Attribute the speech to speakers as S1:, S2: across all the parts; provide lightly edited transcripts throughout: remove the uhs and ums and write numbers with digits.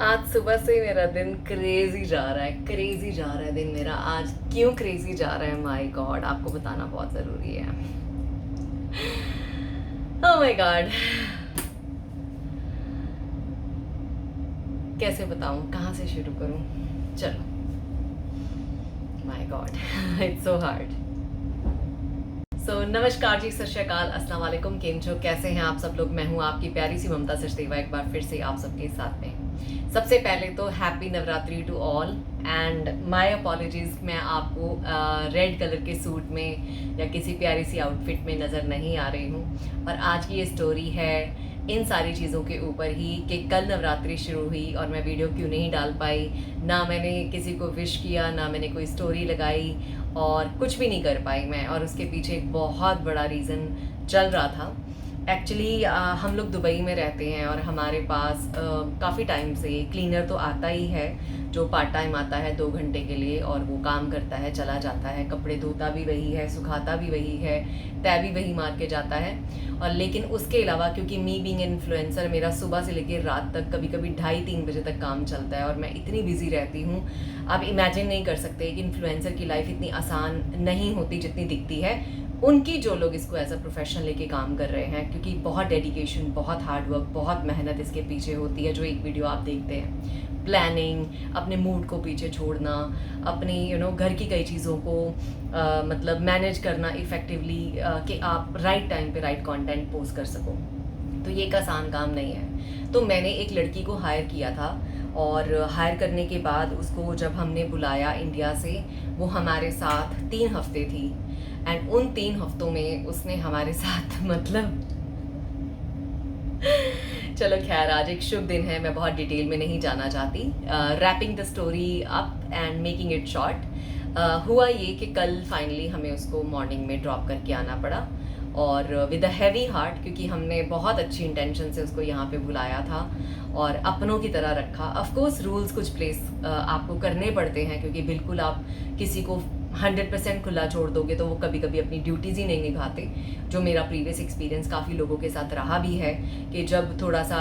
S1: आज सुबह से मेरा दिन क्रेजी जा रहा है, क्रेजी जा रहा है दिन मेरा। आज क्यों क्रेजी जा रहा है, माय गॉड, आपको बताना बहुत ज़रूरी है। ओह माय गॉड, कैसे बताऊँ, कहाँ से शुरू करूँ? चलो, my God, it's so hard. नमस्कार जी, सत श्री अकाल, अस्सलाम वालेकुम, केम छो, कैसे हैं आप सब लोग? मैं हूँ आपकी प्यारी सी ममता सचदेवा, एक बार फिर से आप सबके साथ में। सबसे पहले तो happy Navratri to all and my apologies, मैं आपको रेड कलर के सूट में या किसी प्यारी सी आउटफिट में नज़र नहीं आ रही हूँ। और आज की ये स्टोरी है इन सारी चीज़ों के ऊपर ही कि कल नवरात्रि शुरू हुई और मैं वीडियो क्यों नहीं डाल पाई, ना मैंने किसी को विश किया, ना मैंने कोई स्टोरी लगाई और कुछ भी नहीं कर पाई मैं। और उसके पीछे एक बहुत बड़ा रीज़न चल रहा था। एक्चुअली हम लोग दुबई में रहते हैं और हमारे पास काफ़ी टाइम से क्लीनर तो आता ही है, जो पार्ट टाइम आता है 2 घंटे के लिए और वो काम करता है, चला जाता है, कपड़े धोता भी वही है, सुखाता भी वही है, तय भी वही मार के जाता है। और लेकिन उसके अलावा क्योंकि मी बीइंग इन्फ्लुएंसर, मेरा सुबह से लेकर रात तक कभी कभी 2:30-3 बजे तक काम चलता है और मैं इतनी बिजी रहती हूँ, आप इमेजिन नहीं कर सकते कि इन्फ्लुएंसर की लाइफ इतनी आसान नहीं होती जितनी दिखती है उनकी, जो लोग इसको एज अ प्रोफेशन लेके काम कर रहे हैं, क्योंकि बहुत डेडिकेशन, बहुत हार्डवर्क, बहुत मेहनत इसके पीछे होती है। जो एक वीडियो आप देखते हैं, प्लानिंग, अपने मूड को पीछे छोड़ना, अपनी घर की कई चीज़ों को मतलब मैनेज करना इफ़ेक्टिवली, कि आप राइट टाइम पे राइट कंटेंट पोस्ट कर सको, तो ये एक आसान काम नहीं है। तो मैंने एक लड़की को हायर किया था और हायर करने के बाद उसको जब हमने बुलाया इंडिया से, वो हमारे साथ 3 हफ्ते थी एंड उन 3 हफ्तों में उसने हमारे साथ मतलब चलो खैर, आज एक शुभ दिन है, मैं बहुत डिटेल में नहीं जाना चाहती। Wrapping the story up and making it short, हुआ ये कि कल फाइनली हमें उसको मॉर्निंग में ड्रॉप करके आना पड़ा और विद अ हैवी हार्ट, क्योंकि हमने बहुत अच्छी इंटेंशन से उसको यहाँ पे बुलाया था और अपनों की तरह रखा। ऑफ कोर्स रूल्स कुछ प्लेस आपको करने पड़ते हैं, क्योंकि बिल्कुल आप किसी को 100% खुला छोड़ दोगे तो वो कभी कभी अपनी ड्यूटीज़ ही नहीं निभाते, जो मेरा प्रीवियस एक्सपीरियंस काफ़ी लोगों के साथ रहा भी है कि जब थोड़ा सा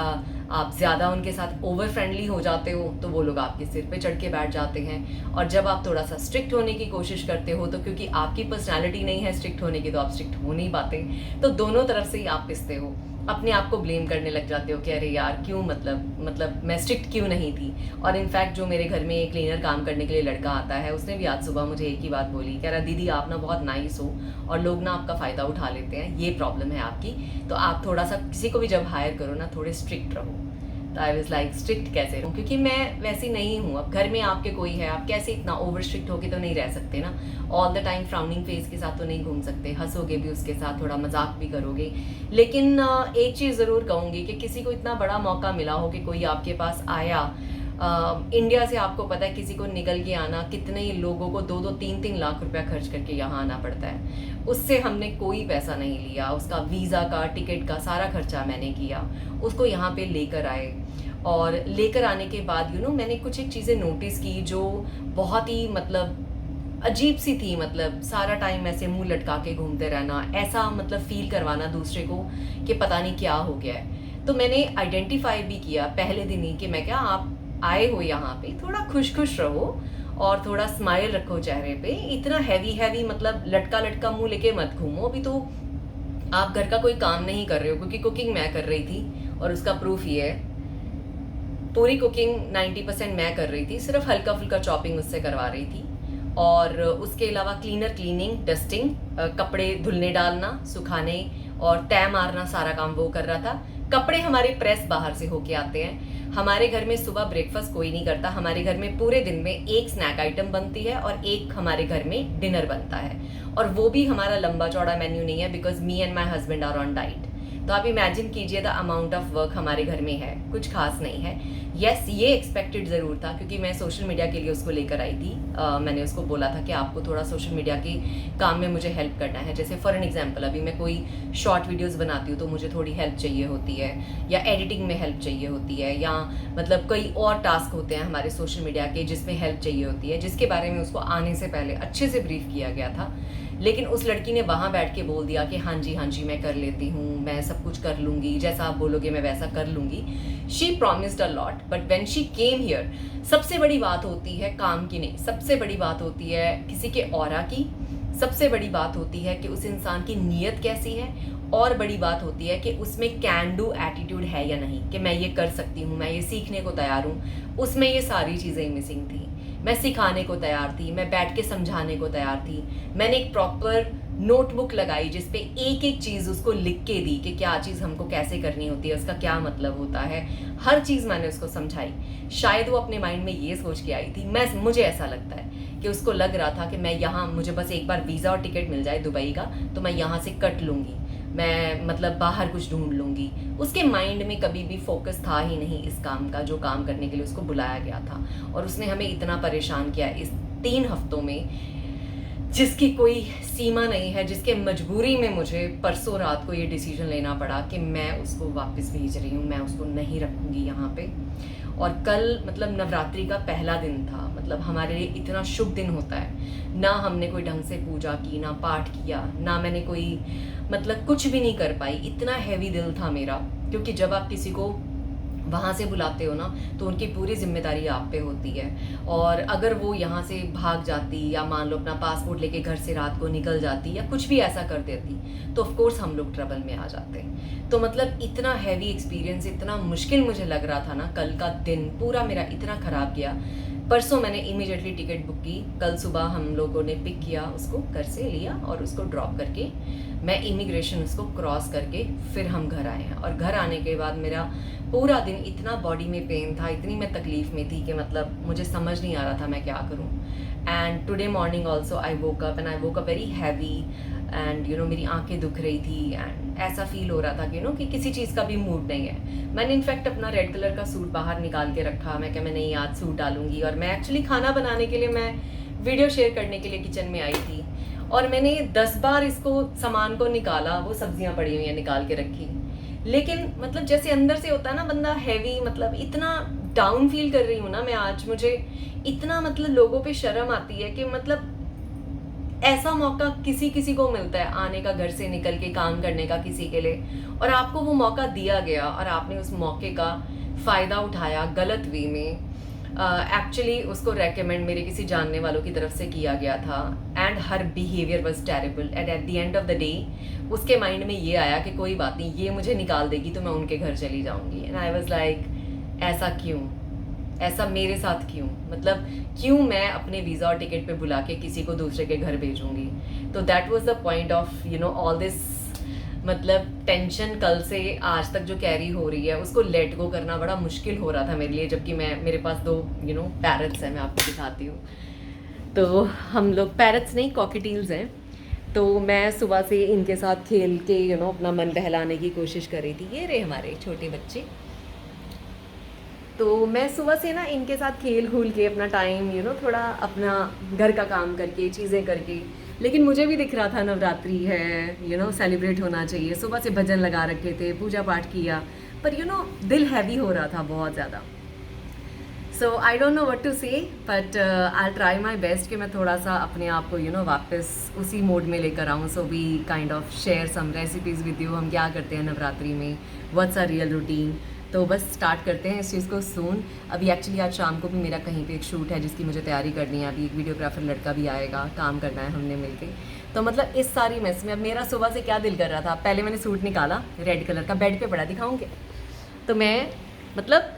S1: आप ज़्यादा उनके साथ ओवर फ्रेंडली हो जाते हो तो वो लोग आपके सिर पे चढ़ के बैठ जाते हैं, और जब आप थोड़ा सा स्ट्रिक्ट होने की कोशिश करते हो तो क्योंकि आपकी पर्सनैलिटी नहीं है स्ट्रिक्ट होने की, तो आप स्ट्रिक्ट हो नहीं पाते, तो दोनों तरफ से ही आप पिसते हो, अपने आप को ब्लेम करने लग जाते हो कि अरे यार क्यों, मतलब मैं स्ट्रिक्ट क्यों नहीं थी। और इनफैक्ट जो मेरे घर में एक क्लीनर काम करने के लिए लड़का आता है, उसने भी आज सुबह मुझे एक ही बात बोली, कह रहा दीदी आप ना बहुत नाइस हो और लोग ना आपका फ़ायदा उठा लेते हैं, ये प्रॉब्लम है आपकी, तो आप थोड़ा सा किसी को भी जब हायर करो ना थोड़े स्ट्रिक्ट रहो। तो आई वॉज लाइक स्ट्रिक्ट कैसे रहूँ, क्योंकि मैं वैसी नहीं हूँ। अब घर में आपके कोई है, आप कैसे इतना ओवर स्ट्रिक्ट होके तो नहीं रह सकते ना, all the time frowning face के साथ तो नहीं घूम सकते, हंसोगे भी उसके साथ, थोड़ा मजाक भी करोगे। लेकिन एक चीज़ ज़रूर कहूँगी कि किसी को इतना बड़ा मौका मिला हो कि कोई आपके पास आया, इंडिया से आपको पता है किसी को निकल के आना, कितने ही लोगों को 2-2 3-3 लाख रुपया खर्च करके यहाँ आना पड़ता है, उससे हमने कोई पैसा नहीं लिया, उसका वीज़ा का, टिकट का सारा खर्चा मैंने किया, उसको यहाँ पे लेकर आए। और लेकर आने के बाद मैंने कुछ एक चीज़ें नोटिस की जो बहुत ही मतलब अजीब सी थी, मतलब सारा टाइम ऐसे मुंह लटका के घूमते रहना, ऐसा मतलब फील करवाना दूसरे को कि पता नहीं क्या हो गया है। तो मैंने आइडेंटिफाई भी किया पहले दिन ही कि मैं क्या, आप आए हो यहाँ पे, थोड़ा खुश खुश रहो और थोड़ा स्माइल रखो चेहरे पे, इतना हैवी हैवी मतलब लटका लटका मुंह लेके मत घूमो। अभी तो आप घर का कोई काम नहीं कर रहे हो, क्योंकि कुकिंग मैं कर रही थी और उसका प्रूफ ये है, पूरी कुकिंग 90% मैं कर रही थी, सिर्फ हल्का फुल्का चॉपिंग उससे करवा रही थी। और उसके अलावा क्लीनर, क्लीनिंग, डस्टिंग, कपड़े धुलने डालना, सुखाने और तय मारना, सारा काम वो कर रहा था। कपड़े हमारे प्रेस बाहर से होके आते हैं। हमारे घर में सुबह ब्रेकफास्ट कोई नहीं करता, हमारे घर में पूरे दिन में एक स्नैक आइटम बनती है और एक हमारे घर में डिनर बनता है, और वो भी हमारा लंबा चौड़ा मेन्यू नहीं है, because me and my husband are on diet. तो आप इमेजिन कीजिए द अमाउंट ऑफ वर्क हमारे घर में है, कुछ खास नहीं है। यस, ये एक्सपेक्टेड ज़रूर था, क्योंकि मैं सोशल मीडिया के लिए उसको लेकर आई थी। मैंने उसको बोला था कि आपको थोड़ा सोशल मीडिया के काम में मुझे हेल्प करना है। जैसे फॉर एन एग्जांपल, अभी मैं कोई शॉर्ट वीडियोस बनाती हूँ तो मुझे थोड़ी हेल्प चाहिए होती है, या एडिटिंग में हेल्प चाहिए होती है, या मतलब कई और टास्क होते हैं हमारे सोशल मीडिया के जिसमें हेल्प चाहिए होती है, जिसके बारे में उसको आने से पहले अच्छे से ब्रीफ किया गया था लेकिन उस लड़की ने वहाँ बैठ के बोल दिया कि हाँ जी मैं कर लेती हूँ, मैं सब कुछ कर लूँगी, जैसा आप बोलोगे मैं वैसा कर लूँगी। She promised a lot but when she came here, सबसे बड़ी बात होती है काम की नहीं, सबसे बड़ी बात होती है किसी के ऑरा की, सबसे बड़ी बात होती है कि उस इंसान की नीयत कैसी है, और बड़ी बात होती है कि उसमें कैन डू एटीट्यूड है या नहीं, कि मैं ये कर सकती हूँ, मैं ये सीखने को तैयार हूँ। उसमें ये सारी चीज़ें मिसिंग थी। मैं सिखाने को तैयार थी, मैं बैठ के समझाने को तैयार थी, मैंने एक प्रॉपर नोटबुक लगाई जिस पे एक एक चीज़ उसको लिख के दी कि क्या चीज़ हमको कैसे करनी होती है, उसका क्या मतलब होता है, हर चीज़ मैंने उसको समझाई। शायद वो अपने माइंड में ये सोच के आई थी, मुझे ऐसा लगता है कि उसको लग रहा था कि मैं यहाँ, मुझे बस एक बार वीज़ा और टिकट मिल जाए दुबई का तो मैं यहाँ से कट लूँगी, मैं मतलब बाहर कुछ ढूंढ लूँगी। उसके माइंड में कभी भी फोकस था ही नहीं इस काम का जो काम करने के लिए उसको बुलाया गया था। और उसने हमें इतना परेशान किया इस 3 हफ्तों में जिसकी कोई सीमा नहीं है, जिसके मजबूरी में मुझे परसों रात को ये डिसीजन लेना पड़ा कि मैं उसको वापस भेज रही हूँ, मैं उसको नहीं रखूँगी यहाँ पे। और कल मतलब नवरात्रि का पहला दिन था, मतलब हमारे लिए इतना शुभ दिन होता है, ना हमने कोई ढंग से पूजा की, ना पाठ किया, ना मैंने कोई मतलब कुछ भी नहीं कर पाई। इतना हैवी दिल था मेरा, क्योंकि जब आप किसी को वहाँ से बुलाते हो ना तो उनकी पूरी जिम्मेदारी आप पे होती है, और अगर वो यहाँ से भाग जाती या मान लो अपना पासपोर्ट लेके घर से रात को निकल जाती या कुछ भी ऐसा कर देती तो ऑफ कोर्स हम लोग ट्रबल में आ जाते। तो मतलब इतना हैवी एक्सपीरियंस, इतना मुश्किल मुझे लग रहा था ना, कल का दिन पूरा मेरा इतना ख़राब गया। परसों मैंने इमीडिएटली टिकट बुक की, कल सुबह हम लोगों ने पिक किया उसको, घर से लिया और उसको ड्रॉप करके मैं इमिग्रेशन उसको क्रॉस करके फिर हम घर आए हैं। और घर आने के बाद मेरा पूरा दिन इतना बॉडी में पेन था, इतनी मैं तकलीफ़ में थी कि मतलब मुझे समझ नहीं आ रहा था मैं क्या करूं। And today morning also I woke up and I woke up very heavy and मेरी आंखें दुख रही थी एंड ऐसा फील हो रहा था कि कि किसी चीज़ का भी मूड नहीं है। मैंने इनफैक्ट अपना रेड कलर का सूट बाहर निकाल के रखा, मैं क्या मैं नहीं आज सूट डालूंगी। और मैं एक्चुअली खाना बनाने के लिए, मैं वीडियो शेयर करने के लिए किचन में आई थी और मैंने 10 बार इसको सामान को निकाला, वो सब्जियां पड़ी हुई हैं निकाल के रखी, लेकिन मतलब जैसे अंदर से होता है ना बंदा हैवी, मतलब इतना डाउन फील कर रही हूँ ना मैं आज। मुझे इतना मतलब लोगों पे शर्म आती है कि मतलब ऐसा मौका किसी किसी को मिलता है आने का, घर से निकल के काम करने का किसी के लिए, और आपको वो मौका दिया गया और आपने उस मौके का फ़ायदा उठाया गलत वे में। एक्चुअली उसको रेकमेंड मेरे किसी जानने वालों की तरफ से किया गया था and her behaviour was terrible and at the end of the day उसके माइंड में ये आया कि कोई बात नहीं, ये मुझे निकाल देगी तो मैं उनके घर चली जाऊंगी। एंड आई वाज लाइक ऐसा क्यों, ऐसा मेरे साथ क्यों, मतलब क्यों मैं अपने वीज़ा और टिकट पे बुला के किसी को दूसरे के घर भेजूंगी। तो that was the point of all this, मतलब टेंशन कल से आज तक जो कैरी हो रही है उसको लेट गो करना बड़ा मुश्किल हो रहा था मेरे लिए। जबकि मेरे पास 2 पैरट्स हैं, मैं आपको दिखाती हूँ। तो हम लोग पैरट्स नहीं, कॉकटेल्स हैं। तो मैं सुबह से इनके साथ खेल के अपना मन बहलाने की कोशिश कर रही थी। ये रहे हमारे छोटे बच्चे। तो मैं सुबह से ना इनके साथ खेल खूल के अपना टाइम थोड़ा अपना घर का काम करके चीज़ें करके, लेकिन मुझे भी दिख रहा था नवरात्रि है, सेलिब्रेट होना चाहिए। सुबह से भजन लगा रखे थे, पूजा पाठ किया, पर दिल हैवी हो रहा था बहुत ज़्यादा। So I don't know what to say, but I try my best कि मैं थोड़ा सा अपने आप को वापस उसी मोड में लेकर आऊँ। So we kind of share some recipes with you, हम क्या करते हैं नवरात्रि में, व्हाट्स आवर रियल रूटीन। तो बस स्टार्ट करते हैं इस चीज़ को सून। अभी एक्चुअली आज शाम को भी मेरा कहीं पे एक शूट है जिसकी मुझे तैयारी करनी है। अभी एक वीडियोग्राफर लड़का भी आएगा, काम करना है हमने मिलके। तो मतलब इस सारी मेस में अब मेरा सुबह से क्या दिल कर रहा था, पहले मैंने सूट निकाला रेड कलर का, बेड पे पड़ा, दिखाऊंगे। तो मैं मतलब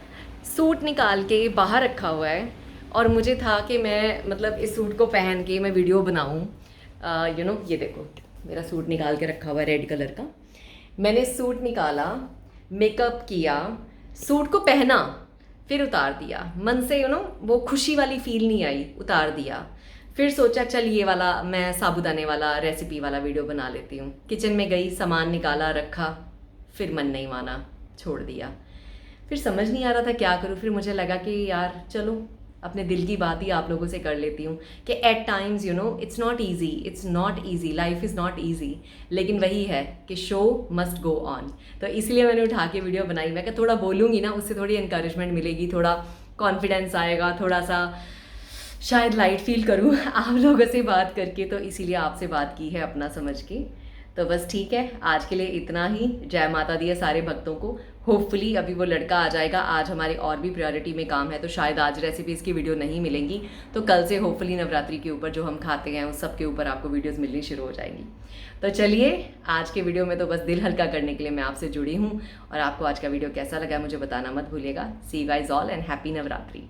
S1: सूट निकाल के बाहर रखा हुआ है और मुझे था कि मैं मतलब इस सूट को पहन के मैं वीडियो बनाऊँ। ये देखो मेरा सूट निकाल के रखा हुआ है रेड कलर का। मैंने सूट निकाला, मेकअप किया, सूट को पहना, फिर उतार दिया। मन से वो खुशी वाली फील नहीं आई, उतार दिया। फिर सोचा चल ये वाला मैं साबूदाने वाला रेसिपी वाला वीडियो बना लेती हूँ। किचन में गई, सामान निकाला, रखा, फिर मन नहीं माना, छोड़ दिया। फिर समझ नहीं आ रहा था क्या करूँ। फिर मुझे लगा कि यार चलो अपने दिल की बात ही आप लोगों से कर लेती हूँ कि at times it's not easy, life is not easy, लेकिन वही है कि शो मस्ट गो ऑन। तो इसलिए मैंने उठा के वीडियो बनाई। मैं थोड़ा बोलूँगी ना, उससे थोड़ी इंकरेजमेंट मिलेगी, थोड़ा कॉन्फिडेंस आएगा, थोड़ा सा शायद लाइट फील करूँ आप लोगों से बात करके, तो इसीलिए आपसे बात की है अपना समझ के। तो बस ठीक है, आज के लिए इतना ही। जय माता दी है सारे भक्तों को। होपफुली अभी वो लड़का आ जाएगा। आज हमारे और भी प्रायोरिटी में काम है, तो शायद आज रेसिपीज़ की वीडियो नहीं मिलेंगी। तो कल से होपफुली नवरात्रि के ऊपर जो हम खाते हैं उस सब के ऊपर आपको वीडियोस मिलनी शुरू हो जाएंगी। तो चलिए, आज के वीडियो में तो बस दिल हल्का करने के लिए मैं आपसे जुड़ी हूँ। और आपको आज का वीडियो कैसा लगा मुझे बताना मत भूलिएगा। See you guys all and happy Navratri.